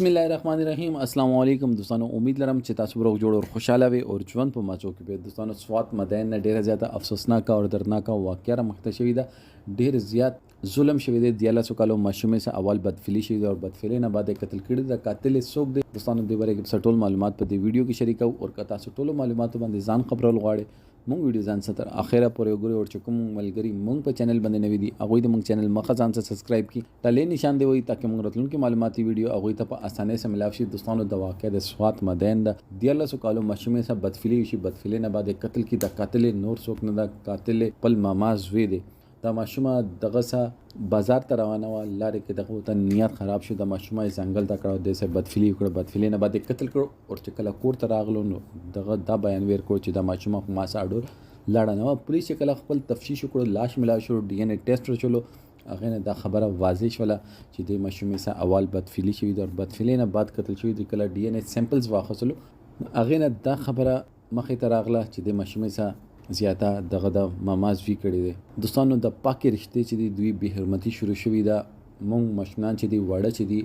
बिस्मिल्लाहिर्रहमानिर्रहीम अस्सलाम वालेकुम दोस्तانو उम्मीद लरम چې تاسو روغ جوړ او خوشاله وي او ژوند په ماچو کې به دوستانو سوات مدین نه ډیره زیاته افسوسناک او دردناک واقعه را مخته شوې ده ډیر زیات ظلم شوی دی دیاله سو کالو مشومه سه اول بدفعلی شوی او بدفعلی نه بعد قتل کړي د قاتل څوک دی دوستانو د باره کې ټول معلومات په دې ویډیو کې شریکو او کتا ټول معلومات باندې ځان خبرول غواړي مونږ ویډیو ځان ستر اخره پورې وګورئ او چې کوم ملګری مونږ په چینل باندې نوی دي هغه د مونږ چینل مخه ځان سره سبسکرایب کړئ ټاله نشان دی وي ترڅو مونږ راتلونکي معلوماتي ویډیو هغه ته په اسانه سره ملاوي شي دوستانو د واقع د سوات مدین د دیاله سو کالو مشومه سه بدفعلی شي بدفعلی نه بعد قتل کی د قاتل نور څوک نه د قاتل پل ماماز وی دی دا ماشومه دغه سه بازار ته روانه و لارې کې دغه ته نیت خراب شو د ماشومه ځنګل ته کړو د سه بدفعلی کړو بدفعلی نه بعد قتل کړو او چې کله کور ته راغلو نو دغه دا بیان ور کړ چې د ماشومه ما سره اډور لاړه نو پولیس کله خپل تفتیش وکړو لاش ملا شو ډي ان اے ټیسټ وشلو هغه نه دا خبره واضح شوله چې د ماشومه سره اول بدفعلی شوی د بدفعلی نه بعد قتل شوی د کله ډي ان اے سیمپلز واخصلو هغه نه دا خبره مخې ته راغله چې د ماشومه سره زیاته دغه د ماماز وی کړی دی دوستانو د پاکي رشته چې دوی به حرمتي شروع شوی دا مونږ مشنان چې دی وړه چې دی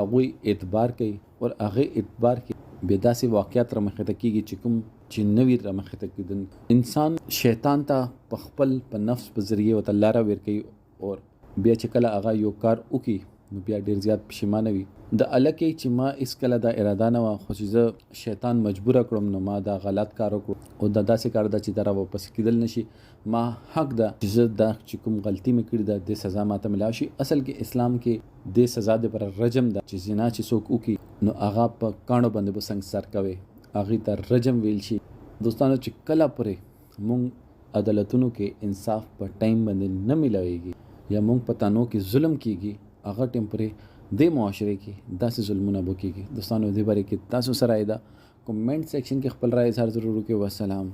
هغه اعتبار کوي او هغه اعتبار کوي به داسې واقعیت را مخې ته کیږي چې کوم چې نوی را مخې ته کیدن انسان شیطان ته په خپل په نفس په ذریعه وت الله را ور کوي او بیا چې کله هغه یو کار وکي نو بیا ډیر زیات پښیمانه وي د الکه چې ما اس کله دا اراده نه و خو چې شیطان مجبور کړم نو ما دا غلط کار وکړ او دا داسې کار دا چې درا واپس کیدل نشي ما حق ده چې دا چې کوم غلطي مې کړې ده د سزا ماته ملاوي شي اصل کې اسلام کې د سزا د پر رجم ده چې زنا چې څوک وکي نو هغه په کانو باندې بسنګ سر کوي هغه ته رجم ویل شي دوستانو چې کله پرې مونږ عدالتونو کې انصاف په ټایم باندې نه ملایږي یا مونږ پتانو کې ظلم کیږي هغه ټیمپري د معاشره کې داسې ظلمونه وکړي دوستانو دې باره کې تاسو سره ایدا کمنټ سیکشن کې خپل رائے اظهار ضرور وکړئ والسلام